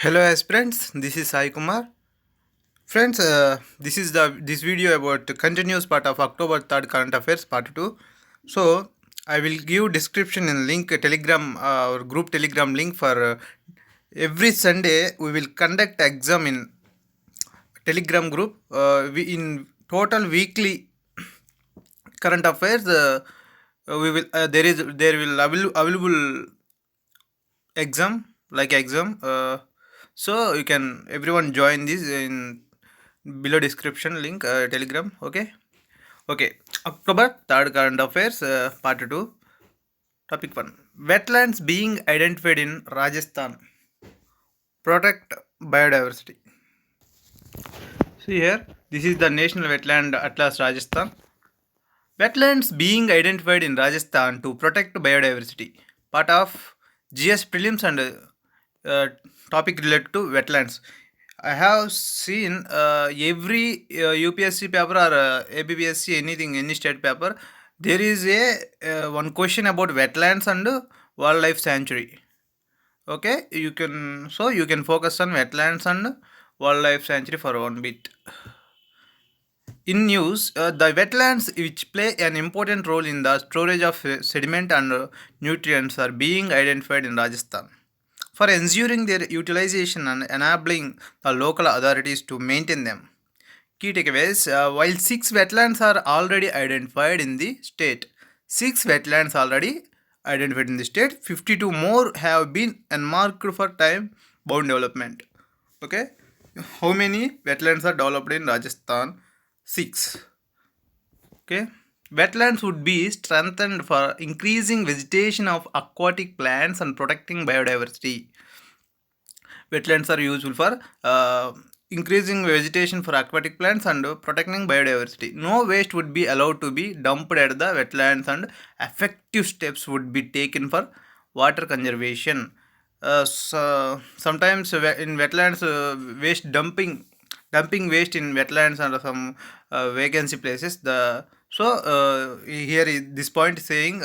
Hello aspirants, this is Sai Kumar. Friends, this video about the continuous part of October 3rd current affairs part 2. So I will give description in link telegram or group telegram link for every Sunday we will conduct exam in telegram group. We in total weekly current affairs we will there will available exam exam so you can everyone join this in below description link telegram. Okay, October 3rd current affairs part 2. Topic 1: wetlands being identified in Rajasthan, protect biodiversity. See here, this is the national wetland atlas Rajasthan. Wetlands being identified in Rajasthan to protect biodiversity, part of GS prelims and topic related to wetlands. I have seen every UPSC paper or ABPSC anything any state paper. There is a one question about wetlands and wildlife sanctuary. Okay, you can focus on wetlands and wildlife sanctuary for one bit. In news, the wetlands, which play an important role in the storage of sediment and nutrients, are being identified in Rajasthan for ensuring their utilization and enabling the local authorities to maintain them. Key takeaways: while six wetlands are already identified in the state, 52 more have been earmarked for time bound development. Okay, how many wetlands are developed in Rajasthan? 6. Okay, wetlands would be strengthened for increasing vegetation of aquatic plants and protecting biodiversity. Wetlands are useful for increasing vegetation for aquatic plants and protecting biodiversity. No waste would be allowed to be dumped at the wetlands, and effective steps would be taken for water conservation. Sometimes in wetlands, dumping waste in wetlands and some vacancy places. This point saying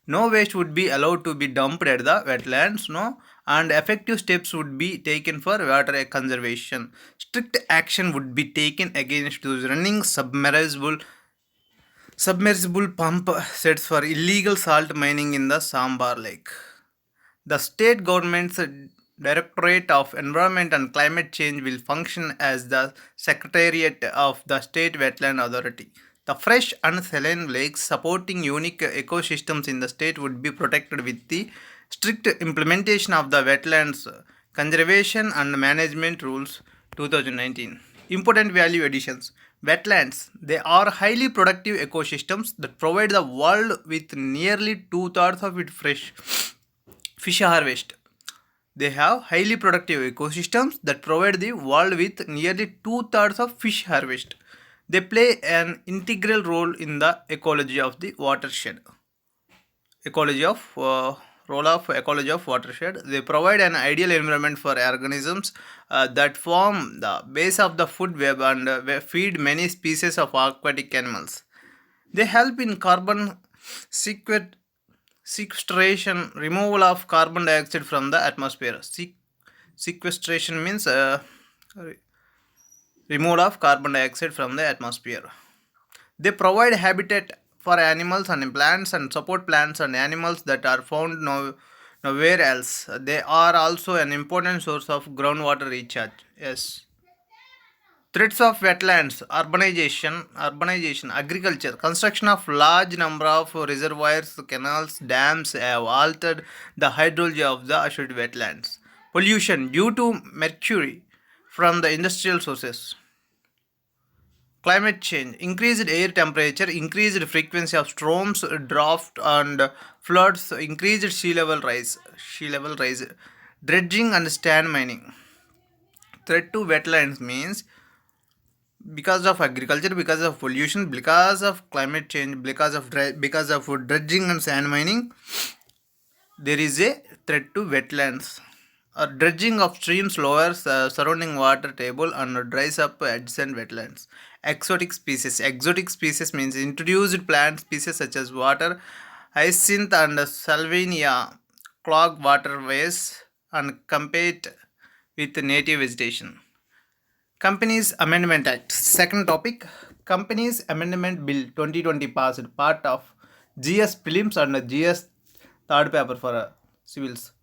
no waste would be allowed to be dumped at the wetlands. No, and effective steps would be taken for water conservation. Strict action would be taken against those running submersible pump sets for illegal salt mining in the Sambar Lake. The state government's Directorate of Environment and Climate Change will function as the secretariat of the State Wetland Authority. The fresh and saline lakes supporting unique ecosystems in the state would be protected with the strict implementation of the Wetlands Conservation and Management Rules 2019. Important value additions. Wetlands. They are highly productive ecosystems that provide the world with nearly two-thirds of its fresh fish harvest. They have highly productive ecosystems that provide the world with nearly two-thirds of fish harvest. They play an integral role in the ecology of the watershed. Ecology of Role of ecology of watershed. They provide an ideal environment for organisms that form the base of the food web and feed many species of aquatic animals. They help in carbon sequestration, removal of carbon dioxide from the atmosphere. Sequestration means removal of carbon dioxide from the atmosphere. They provide habitat for animals and plants and support plants and animals that are found nowhere else. They are also an important source of groundwater recharge. Yes. Threats of wetlands, urbanization, agriculture, construction of large number of reservoirs, canals, dams have altered the hydrology of the associated wetlands. Pollution due to mercury from the industrial sources. Climate change, increased air temperature, increased frequency of storms, drought and floods, increased sea level rise, dredging and sand mining. Threat to wetlands means because of agriculture, because of pollution, because of climate change, because of dredging and sand mining, there is a threat to wetlands. Dredging of streams lowers surrounding water table and dries up adjacent wetlands. Exotic species means introduced plant species such as water hyacinth and salvinia clog waterways and compete with native vegetation. Companies Amendment Act. Second topic, Companies Amendment Bill 2020 passed, part of GS Prelims and GS third paper for civils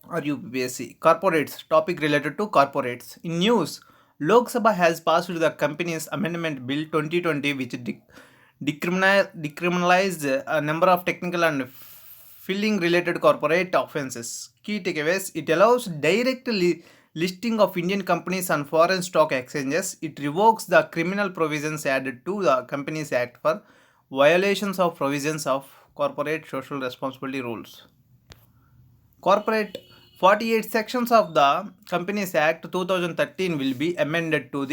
or UPSC. Corporates, topic related to corporates. In news, Lok Sabha has passed the Companies Amendment Bill 2020, which decriminalized a number of technical and filling related corporate offenses. Key takeaways: it allows direct listing of Indian companies on foreign stock exchanges. It revokes the criminal provisions added to the Companies Act for violations of provisions of corporate social responsibility rules. Corporate 48 sections of the Companies Act 2013 will be amended to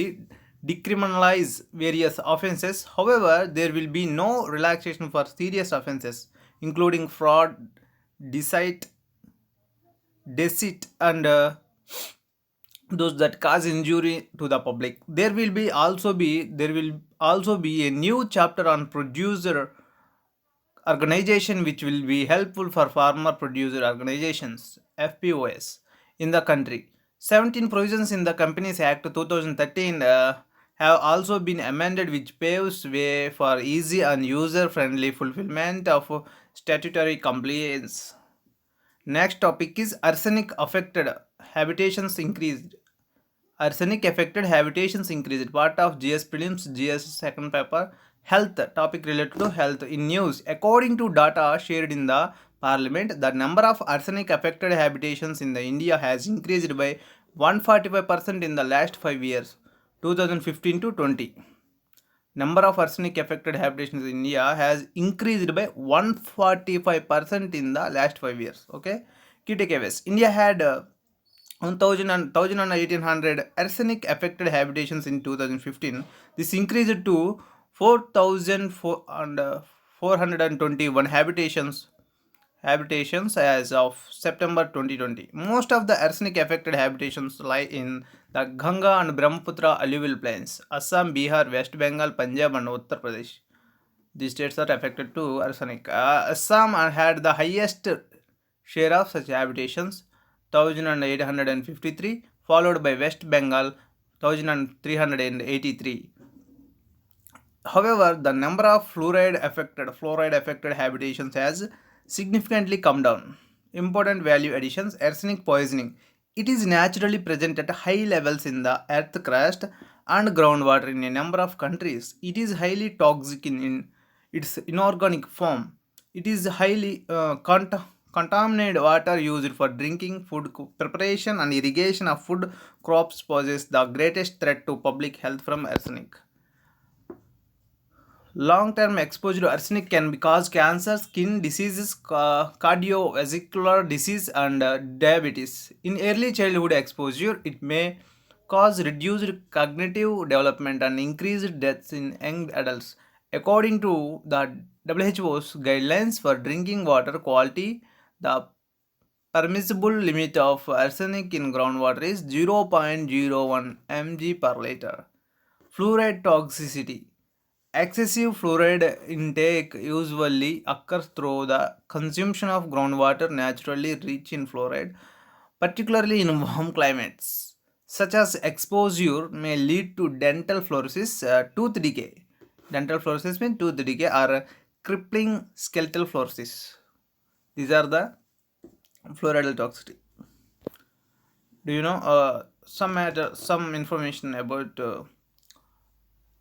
decriminalize various offences. However, there will be no relaxation for serious offences, including fraud, deceit, and those that cause injury to the public. There will also be a new chapter on producer organization, which will be helpful for farmer producer organizations FPOS in the country. 17 provisions in the Companies Act 2013 have also been amended, which paves way for easy and user friendly fulfillment of statutory compliance. Next topic is arsenic affected habitations increased. Arsenic affected habitations increased. Part of GS Prelims, GS second paper. Health, topic related to health. In news, according to data shared in the parliament, the number of arsenic affected habitations in the India has increased by 145% in the last 5 years, 2015 to 20. Number of arsenic affected habitations in India has increased by 145% in the last 5 years. Okay. Key takeaways: India had 1,000 and 1,800 arsenic affected habitations in 2015. This increased to 4,421 habitations as of September 2020. Most of the arsenic affected habitations lie in the Ganga and Brahmaputra alluvial plains, Assam, Bihar, West Bengal, Punjab, and Uttar Pradesh. These states are affected to arsenic. Assam had the highest share of such habitations, 1,853, followed by West Bengal, 1,383. However, the number of fluoride affected habitations has significantly come down. Important value additions: arsenic poisoning. It is naturally present at high levels in the earth crust and groundwater in a number of countries. It is highly toxic in its inorganic form. It is highly contaminated water used for drinking, food preparation, and irrigation of food crops poses the greatest threat to public health from arsenic. Long-term exposure to arsenic can cause cancer, skin diseases, cardiovascular disease, and diabetes. In early childhood exposure, it may cause reduced cognitive development and increased deaths in young adults. According to the WHO's guidelines for drinking water quality, the permissible limit of arsenic in groundwater is 0.01 mg per liter. Fluoride toxicity. Excessive fluoride intake usually occurs through the consumption of groundwater naturally rich in fluoride, particularly in warm climates. Such as exposure may lead to dental fluorosis, tooth decay. Dental fluorosis means tooth decay or crippling skeletal fluorosis. These are the fluoridal toxicity. Do you know some information about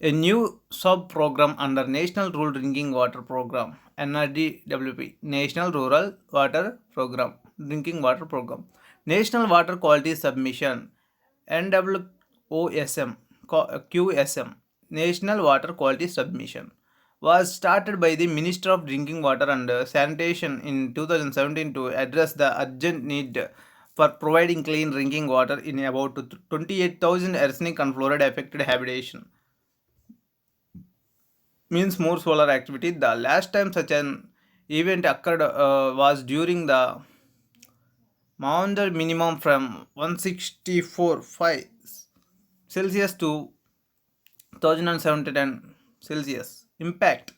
a new sub-program under National Rural Drinking Water Program (NRDWP), National Rural Water Program, Drinking Water Program, National Water Quality Submission (NWOSM), QSM, National Water Quality Submission, was started by the Minister of Drinking Water and Sanitation in 2017 to address the urgent need for providing clean drinking water in about 28,000 arsenic and fluoride affected habitation. Means more solar activity. The last time such an event occurred was during the Maunder minimum from 164.5 Celsius to 1070 Celsius. Impact.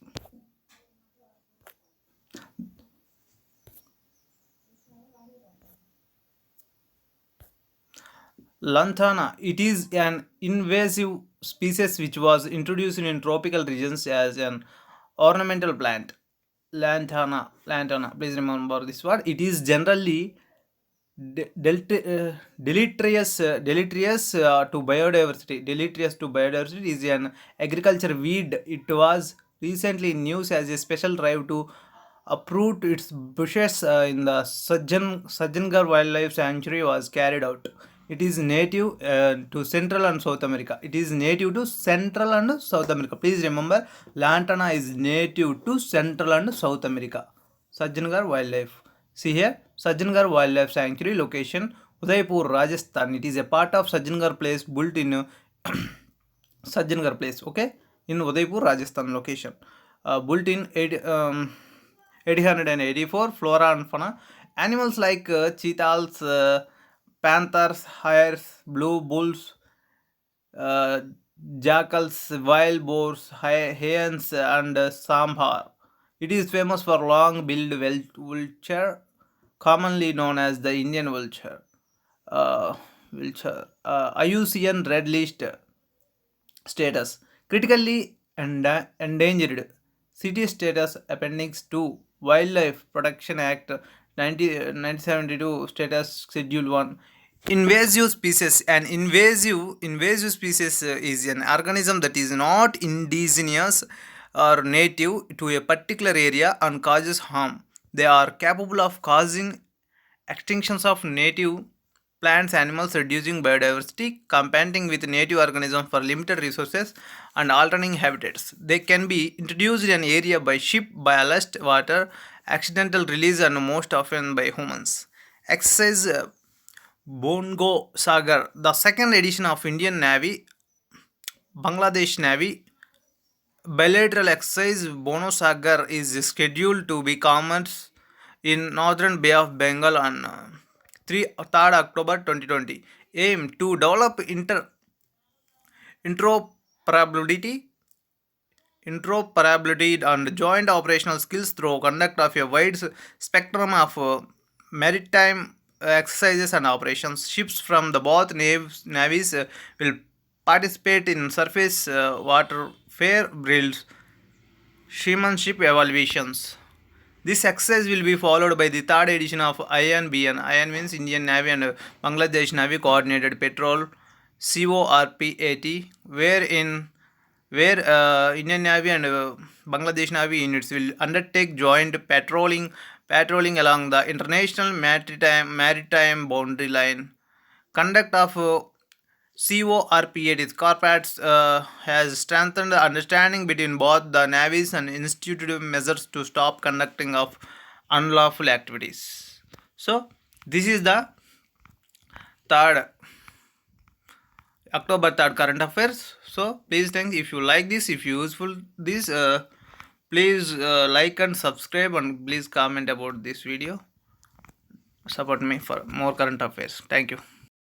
Lanthana. It is an invasive species which was introduced in tropical regions as an ornamental plant. Lantana. Please remember this word. It is generally deleterious to biodiversity. Deleterious to biodiversity is an agriculture weed. It was recently in news as a special drive to uproot its bushes in the Sajjangarh Wildlife Sanctuary was carried out. It is native to Central and South America. It is native to Central and South America. Please remember, Lantana is native to Central and South America. Sajjangarh Wildlife. See here, Sajjangarh Wildlife Sanctuary location, Udaipur, Rajasthan. It is a part of Sajjangarh Place built in Sajjangarh Place, okay, in Udaipur, Rajasthan location. Built in 1884, flora and fauna. Animals like cheetahs, panthers, hares, blue bulls, uh, jackals, wild boars, hyens, and sambar. It is famous for long-billed vulture, commonly known as the Indian vulture. IUCN Red List status: critically endangered. City status Appendix 2 Wildlife Protection Act 1972 status Schedule 1. Invasive species. An invasive species is an organism that is not indigenous or native to a particular area and causes harm. They are capable of causing extinctions of native plants, animals, reducing biodiversity, competing with native organisms for limited resources, and altering habitats. They can be introduced in an area by ship, ballast water, accidental release, and most often by humans. Exercise Bongo Sagar, the second edition of Indian Navy, Bangladesh Navy bilateral exercise Bono Sagar is scheduled to be commenced in northern Bay of Bengal on 3rd October 2020. Aim to develop interoperability interoperability and joint operational skills through conduct of a wide spectrum of maritime exercises and operations. Ships from the both navies will participate in surface warfare drills, seamanship evaluations. This exercise will be followed by the third edition of INBN. IN means Indian Navy and Bangladesh Navy Coordinated Patrol CORPAT, where Indian Navy and Bangladesh Navy units will undertake joint patrolling along the international maritime boundary line. Conduct of CORPAT corporates has strengthened the understanding between both the navies and instituted measures to stop conducting of unlawful activities. So this is the third October 3rd current affairs. So please thanks if you like this, if you useful this, please like and subscribe and please comment about this video. Support me for more current affairs. Thank you.